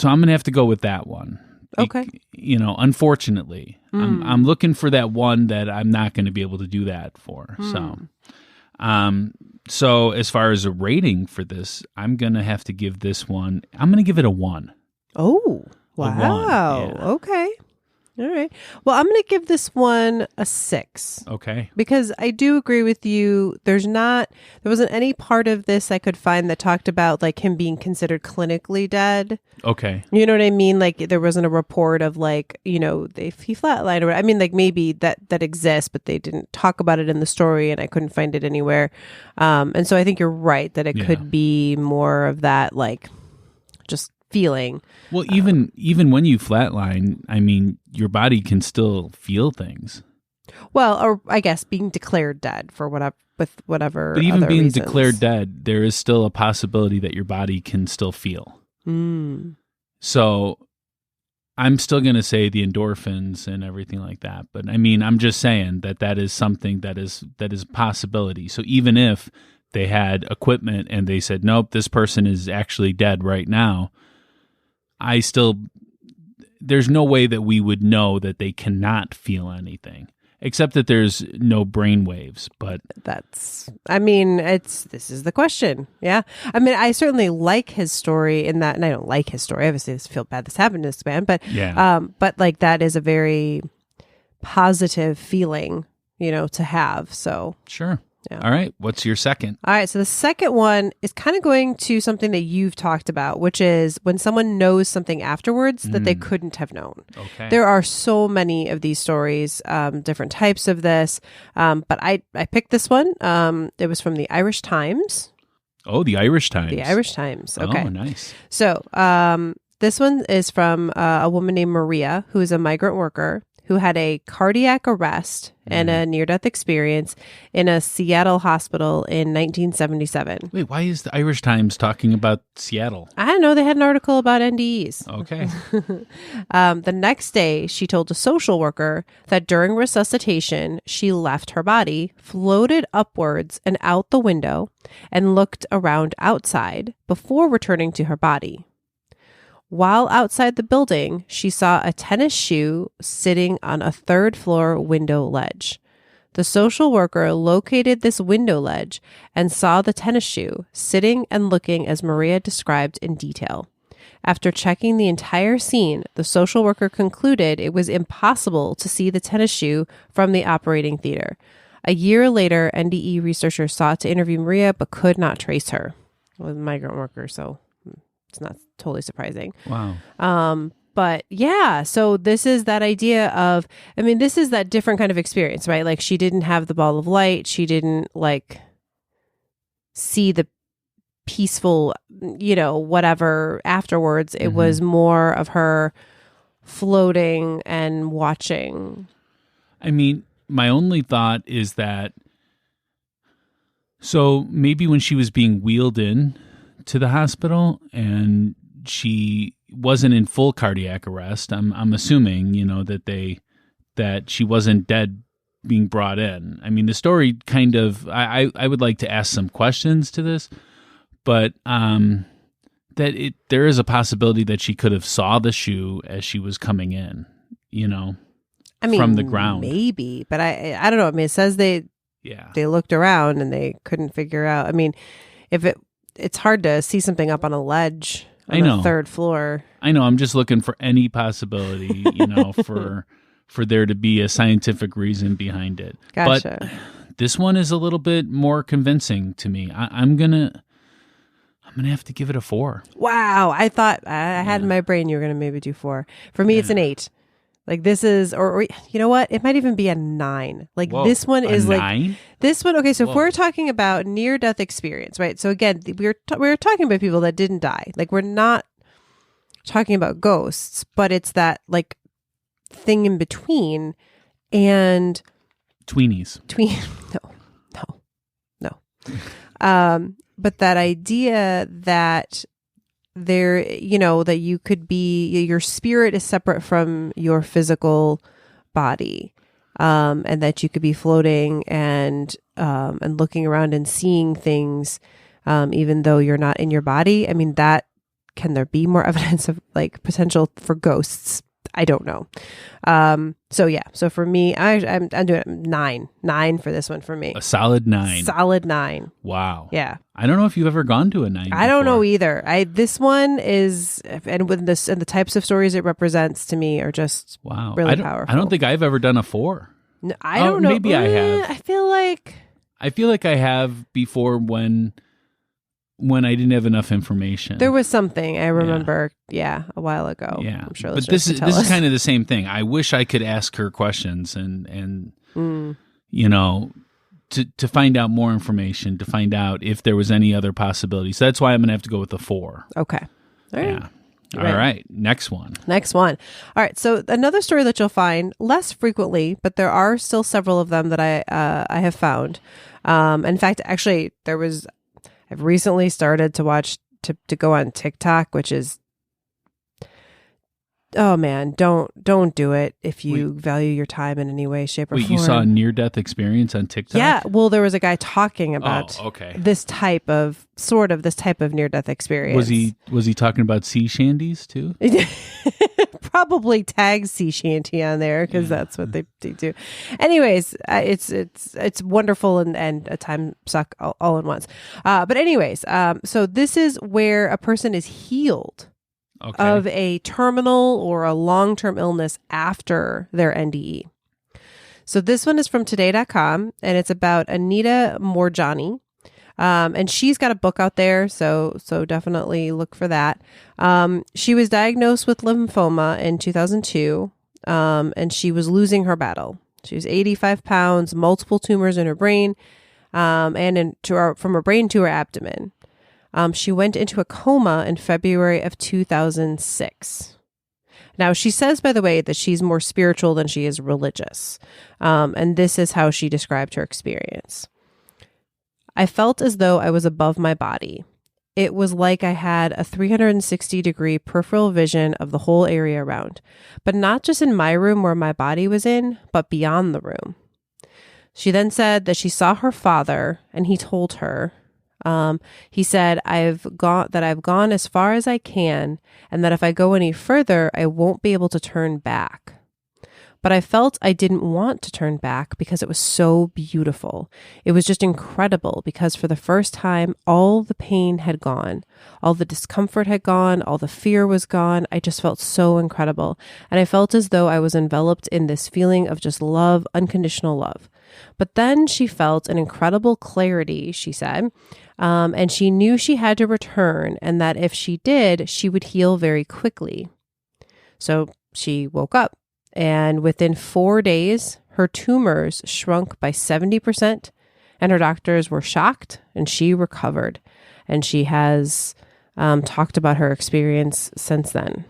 going to have to go with that one.
Okay.
Unfortunately, I'm looking for that one that I'm not going to be able to do that for. So as far as a rating for this, I'm going to have to give this one, I'm going to give it a 1.
Oh, wow.
A 1, yeah.
Okay. All right. Well, I'm going to give this one a 6.
Okay.
Because I do agree with you. There wasn't any part of this I could find that talked about like him being considered clinically dead.
Okay.
You know what I mean? Like there wasn't a report of like, if he flatlined or I mean, like maybe that exists, but they didn't talk about it in the story and I couldn't find it anywhere. And so I think you're right that it could be more of that, like just feeling.
Well, even when you flatline, I mean, your body can still feel things.
Well, or I guess being declared dead for whatever.
But even
other
being
reasons.
declared dead, there is still a possibility that your body can still feel. So I'm still going to say the endorphins and everything like that. But I mean, I'm just saying that is something that is a possibility. So even if they had equipment and they said, nope, this person is actually dead right now, there's no way that we would know that they cannot feel anything, except that there's no brain waves. But
this is the question. Yeah. I mean, I certainly like his story in that, and I don't like his story. Obviously, I feel bad this happened to this man, but like that is a very positive feeling, to have. So
sure.
Yeah.
All right. What's your second?
All right. So the second one is kind of going to something that you've talked about, which is when someone knows something afterwards that they couldn't have known.
Okay.
There are so many of these stories, different types of this. But I picked this one. It was from the Irish Times.
Oh, the Irish Times.
The Irish Times. Okay.
Oh, nice.
So this one is from a woman named Maria, who is a migrant worker who had a cardiac arrest and a near-death experience in a Seattle hospital in 1977.
Wait, why is the Irish Times talking about Seattle?
I don't know. They had an article about NDEs.
Okay.
The next day, she told a social worker that during resuscitation, she left her body, floated upwards and out the window, and looked around outside before returning to her body. While outside the building, she saw a tennis shoe sitting on a third-floor window ledge. The social worker located this window ledge and saw the tennis shoe sitting and looking as Maria described in detail. After checking the entire scene, the social worker concluded it was impossible to see the tennis shoe from the operating theater. A year later, NDE researchers sought to interview Maria but could not trace her. It was a migrant worker, so it's not totally surprising.
Wow.
But yeah, so this is that idea of, I mean, this is that different kind of experience, right? Like she didn't have the ball of light. She didn't like see the peaceful, whatever afterwards. It was more of her floating and watching.
I mean, my only thought is that, so maybe when she was being wheeled in to the hospital and she wasn't in full cardiac arrest, I'm assuming, that she wasn't dead being brought in. I mean, the story kind of, I would like to ask some questions to this, but there is a possibility that she could have saw the shoe as she was coming in,
I mean,
from the ground.
Maybe, but I don't know. I mean, it says they looked around and they couldn't figure out. I mean, if it's hard to see something up on a ledge on the third floor.
I know. I'm just looking for any possibility, for there to be a scientific reason behind it.
Gotcha.
But this one is a little bit more convincing to me. I'm gonna have to give it a 4.
Wow. I thought I had in my brain you were gonna maybe do 4. For me, it's an 8. Like this is, or you know what? It might even be a 9. Like
Whoa,
this one is like
9?
this one. Okay, so if we're talking about near-death experience, right? So again, we're talking about people that didn't die. Like we're not talking about ghosts, but it's that like thing in between and
Tweenies.
No. But that idea that there, that you could be, your spirit is separate from your physical body, and that you could be floating and looking around and seeing things, even though you're not in your body. I mean, can there be more evidence of like potential for ghosts? I don't know. So for me, I'm doing it 9 for this one for me.
A solid 9.
Solid 9.
Wow.
Yeah.
I don't know if you've ever gone to a 9.
I don't know either. This one is, and with this and the types of stories it represents to me are just really powerful.
I don't think I've ever done a 4.
No, I don't know.
Maybe I have.
I feel like
I have before when I didn't have enough information.
There was something I remember, a while ago.
Yeah,
I'm sure.
But this is kind of the same thing. I wish I could ask her questions and to find out more information, to find out if there was any other possibilities. So that's why I'm going to have to go with a 4.
Okay. All right.
Yeah. All right. Next one.
All right. So another story that you'll find less frequently, but there are still several of them that I have found. In fact, actually, I've recently started to watch to go on TikTok, which is, oh man, don't do it if you value your time in any way, shape, or form.
You saw a near-death experience on TikTok?
Yeah, well, there was a guy talking about this type of near-death experience.
Was he talking about sea shanties too?
Probably tag sea shanty on there because that's what they do. Anyways, it's wonderful and a time suck all in once. But anyways, so this is where a person is healed of a terminal or a long-term illness after their NDE. So this one is from today.com and it's about Anita Morjani. And she's got a book out there, so definitely look for that. She was diagnosed with lymphoma in 2002, and she was losing her battle. She was 85 pounds, multiple tumors in her brain, and from her brain to her abdomen. She went into a coma in February of 2006. Now, she says, by the way, that she's more spiritual than she is religious. And this is how she described her experience. I felt as though I was above my body. It was like I had a 360-degree peripheral vision of the whole area around, but not just in my room where my body was in, but beyond the room. She then said that she saw her father, and he told her, he said, I've gone as far as I can, and that if I go any further, I won't be able to turn back. but I felt I didn't want to turn back because it was so beautiful. It was just incredible because for the first time, all the pain had gone, all the discomfort had gone, all the fear was gone. I just felt so incredible. And I felt as though I was enveloped in this feeling of just love, unconditional love. But then she felt an incredible clarity, she said, and she knew she had to return and that if she did, she would heal very quickly. So she woke up. And within 4 days, her tumors shrunk by 70%, and her doctors were shocked, and she recovered. And she has talked about her experience since then.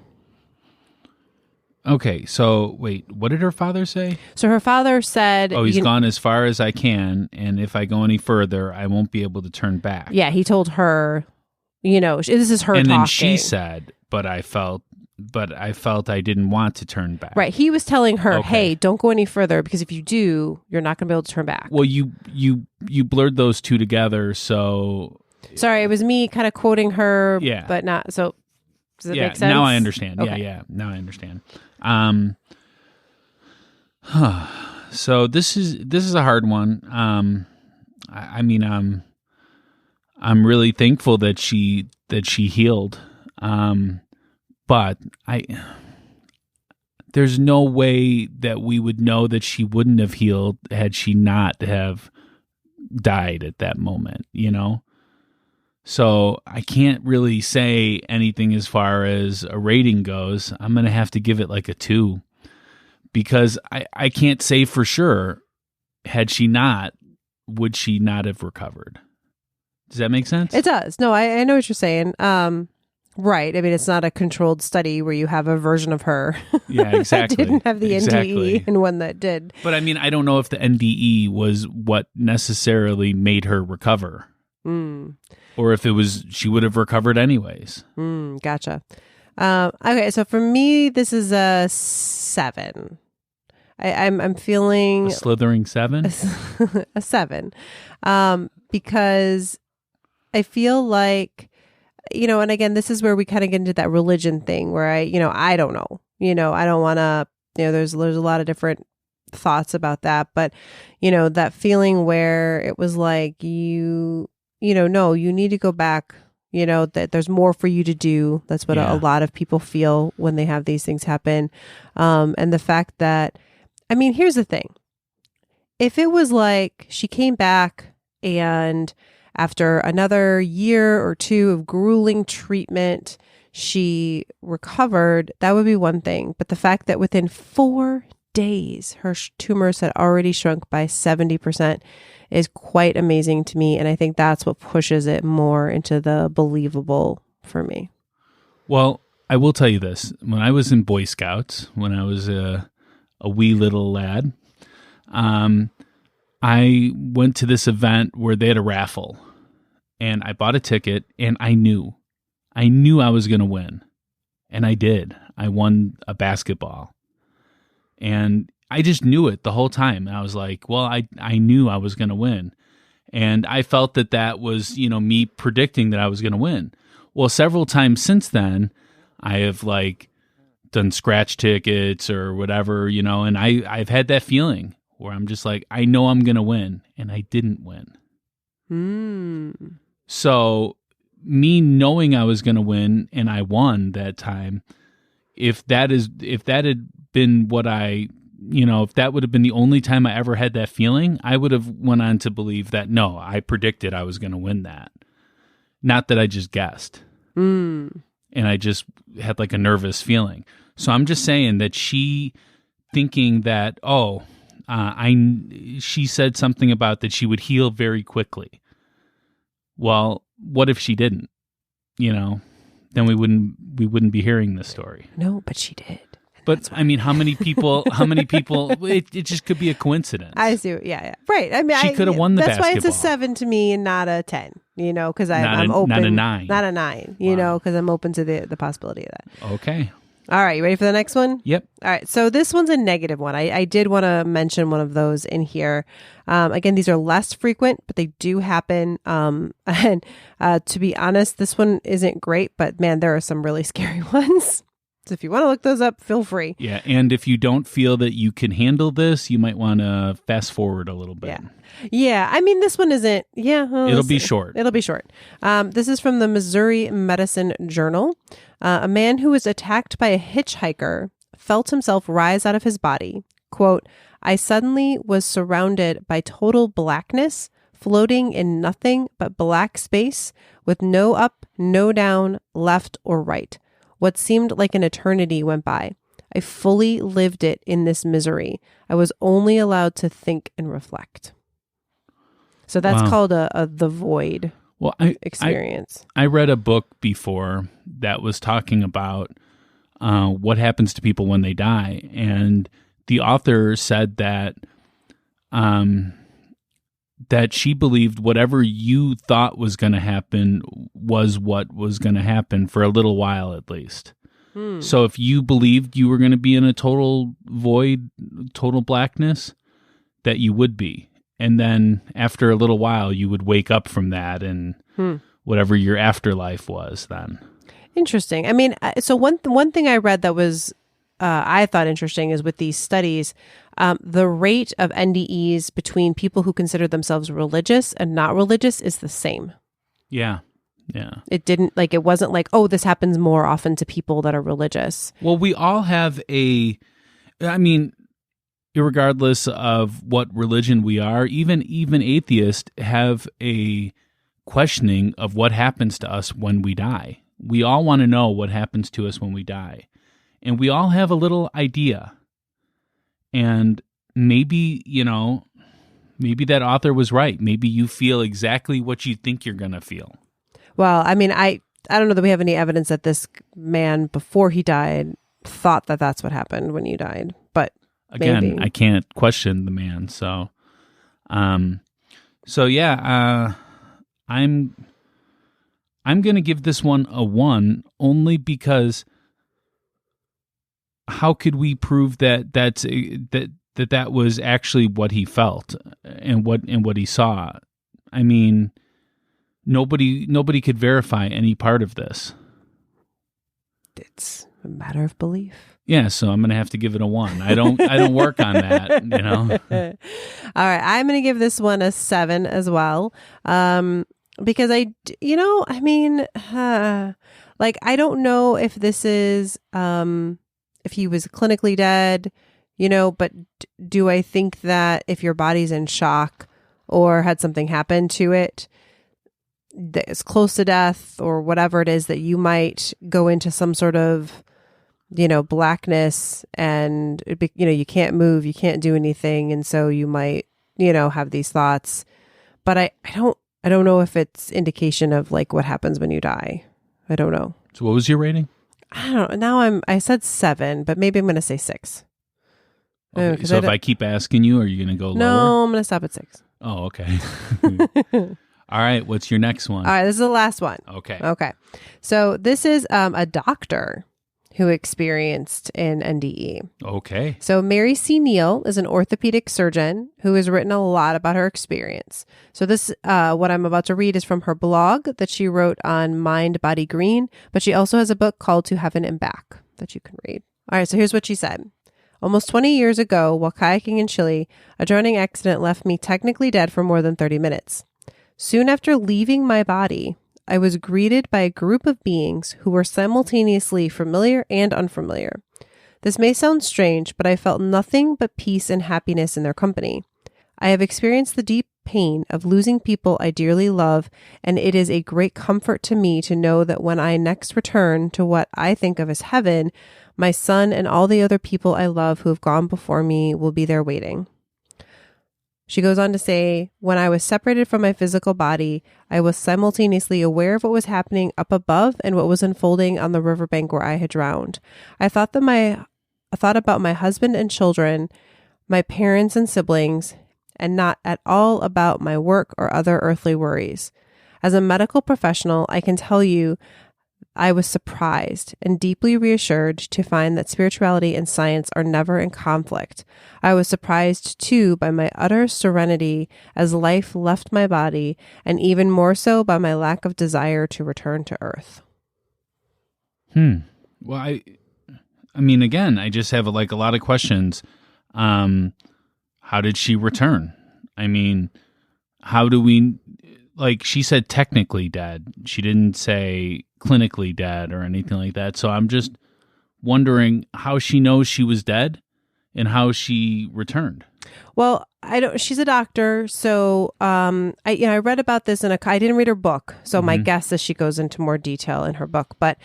Okay, so wait, what did her father say?
So her father said...
Oh, he's gone as far as I can, and if I go any further, I won't be able to turn back.
Yeah, he told her, this is her
and
talking.
And then she said, but I felt I didn't want to turn back.
Right. He was telling her, hey, don't go any further because if you do, you're not going to be able to turn back.
Well, you blurred those two together, so...
Sorry, it was me kind of quoting her,
yeah.
But not... So, does it make sense?
Now I understand.
Okay.
Yeah, now I understand. So this is a hard one. I'm really thankful that she healed. But there's no way that we would know that she wouldn't have healed had she not have died at that moment, So I can't really say anything as far as a rating goes. I'm going to have to give it like a 2 because I can't say for sure, had she not, would she not have recovered? Does that make sense?
It does. No, I know what you're saying. Right. I mean, it's not a controlled study where you have a version of her
yeah, exactly.
that didn't have the NDE and one that did.
But I mean, I don't know if the NDE was what necessarily made her recover. Or if it was, she would have recovered anyways.
Gotcha. Okay, so for me, this is a 7. I'm feeling...
A slithering 7?
A 7. Because I feel like... and again, this is where we kind of get into that religion thing where I don't know, I don't want to, there's a lot of different thoughts about that, but, that feeling where it was like, no, you need to go back, that there's more for you to do. That's what a lot of people feel when they have these things happen. And the fact that, here's the thing. If it was like she came back and after another year or 2 of grueling treatment, she recovered, that would be one thing. But the fact that within 4 days, her tumors had already shrunk by 70% is quite amazing to me. And I think that's what pushes it more into the believable for me.
Well, I will tell you this. When I was in Boy Scouts, when I was a wee little lad, I went to this event where they had a raffle and I bought a ticket and I knew I was going to win. And I did. I won a basketball and I just knew it the whole time. I was like, well, I knew I was going to win. And I felt that was, me predicting that I was going to win. Well, several times since then, I have done scratch tickets or whatever, and I've had that feeling where I'm just like, I know I'm going to win, and I didn't win. So me knowing I was going to win and I won that time, if that had been what if that would have been the only time I ever had that feeling, I would have went on to believe that, no, I predicted I was going to win that. Not that I just guessed. And I just had a nervous feeling. So I'm just saying that she thinking that, she said something about that she would heal very quickly. Well, what if she didn't? Then we wouldn't be hearing this story.
No, but she did.
But how many people, it just could be a coincidence.
I see. Yeah. Right.
She could have won the
basketball. That's why it's a 7 to me and not a 10, because I'm open.
Not a 9.
Not a 9, because I'm open to the possibility of that.
Okay.
All right. You ready for the next one?
Yep.
All right. So this one's a negative one. I did want to mention one of those in here. Again, these are less frequent, but they do happen. And to be honest, this one isn't great, but man, there are some really scary ones. So if you want to look those up, feel free.
Yeah, and if you don't feel that you can handle this, you might want to fast forward a little bit.
Yeah. Yeah, I mean, this one isn't, well,
It'll be short.
It'll be short. This is from the Missouri Medicine Journal. A man who was attacked by a hitchhiker felt himself rise out of his body. Quote, I suddenly was surrounded by total blackness, floating in nothing but black space with no up, no down, left or right. What seemed like an eternity went by. I fully lived it in this misery. I was only allowed to think and reflect. So that's called the void experience.
I read a book before that was talking about what happens to people when they die. And the author said that that she believed whatever you thought was going to happen was what was going to happen for a little while at least. So if you believed you were going to be in a total void, total blackness, that you would be. And then after a little while, you would wake up from that and whatever your afterlife was then.
Interesting. I mean, so one thing I read that was I thought interesting is with these studies, the rate of NDEs between people who consider themselves religious and not religious is the same.
Yeah. Yeah.
It wasn't like, oh, this happens more often to people that are religious.
Well, we all have irregardless of what religion we are, even atheists have a questioning of what happens to us when we die. We all want to know what happens to us when we die. And we all have a little idea. And maybe that author was right. Maybe you feel exactly what you think you're going to feel.
Well, I mean, I don't know that we have any evidence that this man, before he died, thought that that's what happened when he died. But
again,
maybe.
I can't question the man. So, I'm going to give this one a 1 only because how could we prove that that was actually what he felt and what he saw? I mean, nobody could verify any part of this.
It's a matter of belief.
Yeah, so I'm going to have to give it a 1. I don't work on that,
All right, I'm going to give this one a 7 as well. Because I don't know if this is, if he was clinically dead, but do I think that if your body's in shock or had something happen to it that is close to death or whatever it is, that you might go into some sort of, blackness and, you can't move, you can't do anything. And so you might, have these thoughts, but I don't know if it's indication of like what happens when you die. I don't know.
So what was your rating?
I don't know. Now I said 7, but maybe I'm going to say 6.
Okay, so if I keep asking you, are you going to go lower?
No, I'm going to stop at 6.
Oh, okay. All right. What's your next one?
All right. This is the last one.
Okay.
So this is a doctor who experienced an NDE.
Okay.
So Mary C. Neal is an orthopedic surgeon who has written a lot about her experience. So this, what I'm about to read is from her blog that she wrote on Mind, Body, Green, but she also has a book called To Heaven and Back that you can read. All right. So here's what she said. Almost 20 years ago, while kayaking in Chile, a drowning accident left me technically dead for more than 30 minutes. Soon after leaving my body, I was greeted by a group of beings who were simultaneously familiar and unfamiliar. This may sound strange, but I felt nothing but peace and happiness in their company. I have experienced the deep pain of losing people I dearly love, and it is a great comfort to me to know that when I next return to what I think of as heaven, my son and all the other people I love who have gone before me will be there waiting. She goes on to say, when I was separated from my physical body, I was simultaneously aware of what was happening up above and what was unfolding on the riverbank where I had drowned. I thought about my husband and children, my parents and siblings, and not at all about my work or other earthly worries. As a medical professional, I can tell you I was surprised and deeply reassured to find that spirituality and science are never in conflict. I was surprised, too, by my utter serenity as life left my body, and even more so by my lack of desire to return to Earth.
Well, I mean, again, I just have like a lot of questions. How did she return? I mean, how do we, like she said technically dead. She didn't say clinically dead or anything like that. So I'm just wondering how she knows she was dead and how she returned.
Well, she's a doctor, so I read about this I didn't read her book, so my guess is she goes into more detail in her book. But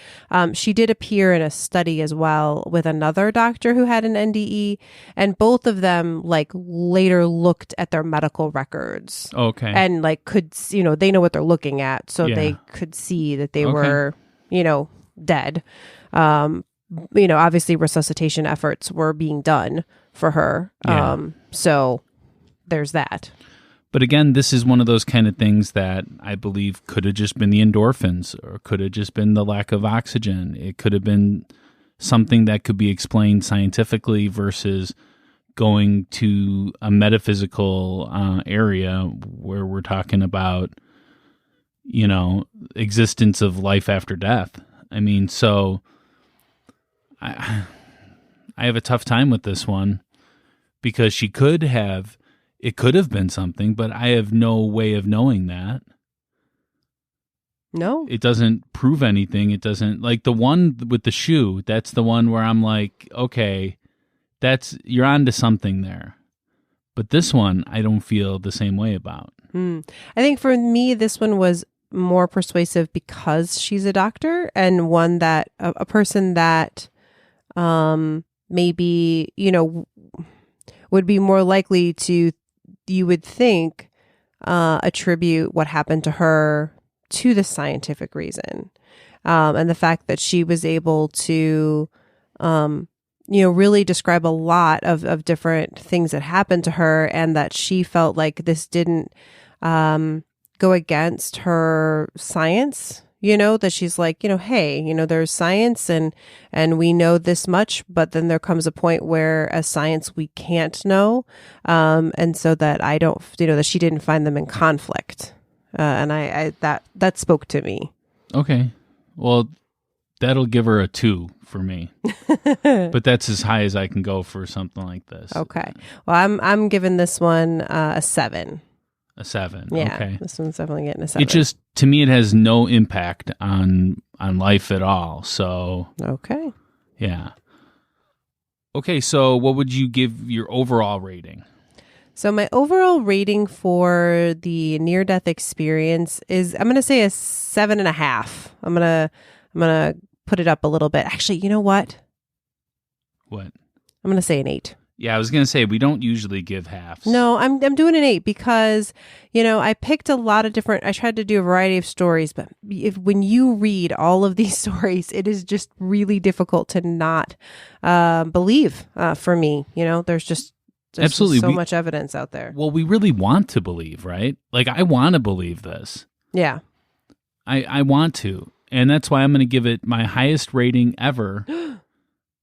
she did appear in a study as well with another doctor who had an NDE, and both of them like later looked at their medical records.
Okay.
And like could they know what they're looking at, so they could see that they were dead. Obviously resuscitation efforts were being done for her. So there's that.
But again, this is one of those kind of things that I believe could have just been the endorphins, or could have just been the lack of oxygen. It could have been something that could be explained scientifically versus going to a metaphysical area where we're talking about, existence of life after death. I mean, so I have a tough time with this one because it could have been something, but I have no way of knowing that.
No.
It doesn't prove anything. It doesn't, like the one with the shoe, that's the one where I'm like, okay, you're onto something there. But this one, I don't feel the same way about.
I think for me, this one was more persuasive because she's a doctor, and one that a person that maybe, would be more likely to, you would think, attribute what happened to her to the scientific reason. And the fact that she was able to, really describe a lot of different things that happened to her, and that she felt like this didn't go against her science. That she's like, hey, there's science and we know this much, but then there comes a point where as science we can't know. And so that I don't, that she didn't find them in conflict. And I that spoke to me.
Okay. Well, that'll give her a 2 for me, but that's as high as I can go for something like this.
Okay. Well, I'm giving this one a 7.
A 7.
Yeah,
okay.
This one's definitely getting a 7.
It just, to me, it has no impact on life at all. So,
okay.
Yeah. Okay, so what would you give your overall rating?
So my overall rating for the near-death experience is, I'm going to say a 7.5. I'm gonna put it up a little bit. Actually, you know what?
What?
I'm going to say an 8.
Yeah, I was going to say, we don't usually give halves.
No, I'm doing an 8 because, I picked a lot of different, I tried to do a variety of stories, but when you read all of these stories, it is just really difficult to not believe for me. There's just
Absolutely.
so much evidence out there.
Well, we really want to believe, right? Like, I want to believe this.
Yeah.
I want to. And that's why I'm going to give it my highest rating ever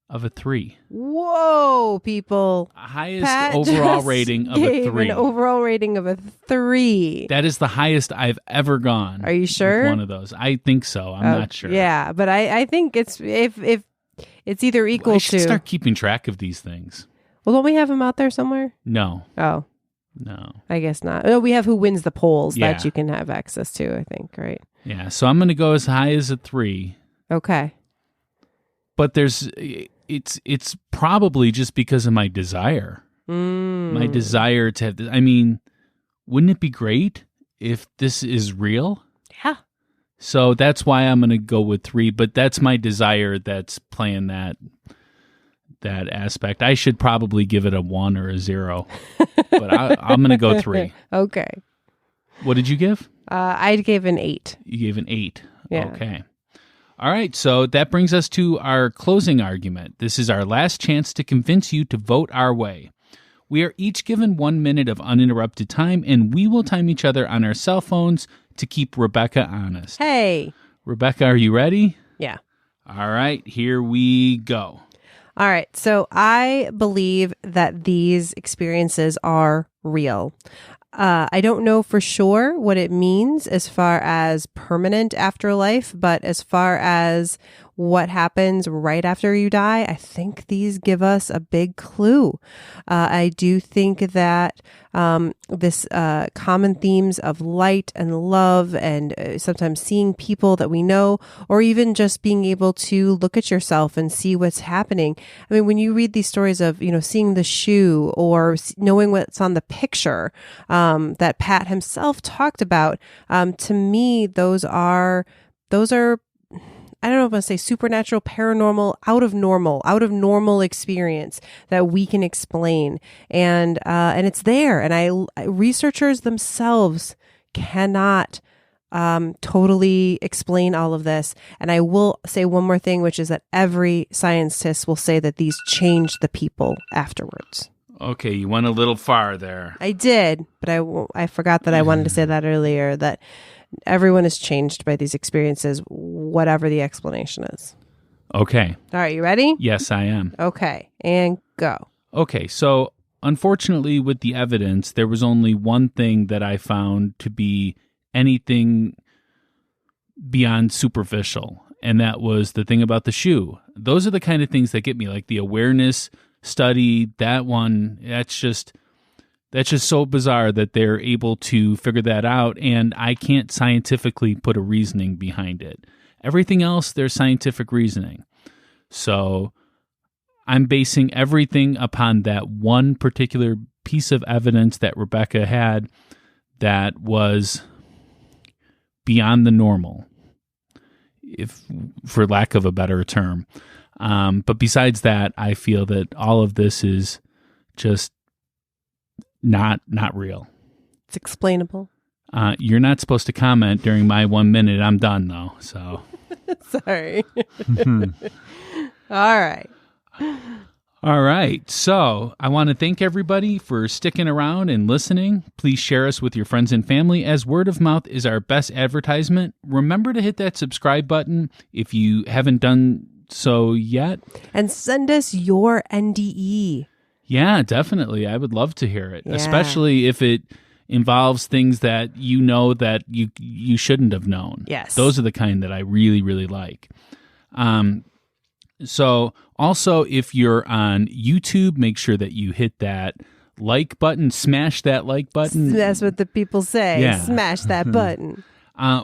of a 3.
Whoa, people.
Highest
Pat
overall
just
rating of a
gave
3.
An overall rating of a 3.
That is the highest I've ever gone.
Are you sure?
With one of those. I think so. I'm not sure.
Yeah, but I think it's if it's either equal
I should
to.
start keeping track of these things.
Well, don't we have them out there somewhere?
No.
Oh,
No.
I guess not. No, we have who wins the polls
Yeah.
that you can have access to, I think, right?
Yeah, so I'm going to go as high as a 3.
Okay.
But it's probably just because of my desire. My desire to have this. I mean, wouldn't it be great if this is real?
Yeah.
So that's why I'm going to go with 3, but that's my desire that's playing that aspect. I should probably give it a 1 or a 0, but I'm going to go 3.
Okay.
What did you give?
I gave an 8.
You gave an 8.
Yeah.
Okay. All right. So that brings us to our closing argument. This is our last chance to convince you to vote our way. We are each given 1 minute of uninterrupted time, and we will time each other on our cell phones to keep Rebecca honest.
Hey.
Rebecca, are you ready?
Yeah.
All right. Here we go.
All right. So I believe that these experiences are real. I don't know for sure what it means as far as permanent afterlife, but as far as what happens right after you die, I think these give us a big clue. I do think that this common themes of light and love and sometimes seeing people that we know, or even just being able to look at yourself and see what's happening. I mean, when you read these stories of, seeing the shoe or knowing what's on the picture that Pat himself talked about, to me, those are, I don't know if I say supernatural, paranormal, out of normal experience that we can explain. And it's there. And researchers themselves cannot totally explain all of this. And I will say one more thing, which is that every scientist will say that these changed the people afterwards.
Okay, you went a little far there.
I did, but I forgot that I wanted to say that earlier, that everyone is changed by these experiences, whatever the explanation is.
Okay.
All right, you ready?
Yes, I am.
Okay, and go.
Okay, so unfortunately with the evidence, there was only one thing that I found to be anything beyond superficial, and that was the thing about the shoe. Those are the kind of things that get me, like the awareness study, that one, that's just so bizarre that they're able to figure that out, and I can't scientifically put a reasoning behind it. Everything else, there's scientific reasoning. So I'm basing everything upon that one particular piece of evidence that Rebecca had that was beyond the normal, if for lack of a better term. But besides that, I feel that all of this is just not real.
It's explainable.
You're not supposed to comment during my 1 minute. I'm done though. So
sorry. All right.
All right. So I want to thank everybody for sticking around and listening. Please share us with your friends and family, as word of mouth is our best advertisement. Remember to hit that subscribe button if you haven't done so yet.
And send us your NDE.
Yeah, definitely. I would love to hear it,
Yeah. Especially
if it involves things that you know that you shouldn't have known.
Yes.
Those are the kind that I really, really like. So also, if you're on YouTube, make sure that you hit that like button, smash that like button.
That's what the people say.
Yeah.
Smash that button.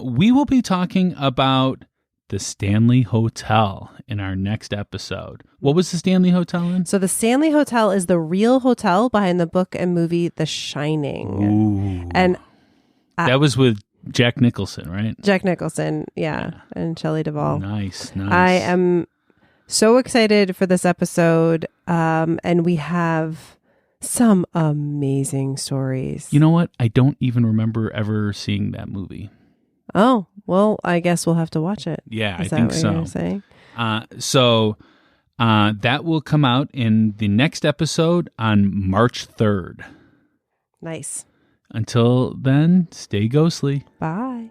We will be talking about the Stanley Hotel in our next episode. What was the Stanley Hotel in?
So the Stanley Hotel is the real hotel behind the book and movie The Shining.
Ooh.
And
that was with Jack Nicholson, right?
Jack Nicholson, yeah. And Shelley Duvall.
Nice.
I am so excited for this episode, and we have some amazing stories.
You know what? I don't even remember ever seeing that movie.
Oh, well, I guess we'll have to watch it.
Yeah,
Is
I
that
think
what
so.
you're saying?
So that will come out in the next episode on March 3rd.
Nice.
Until then, stay ghostly.
Bye.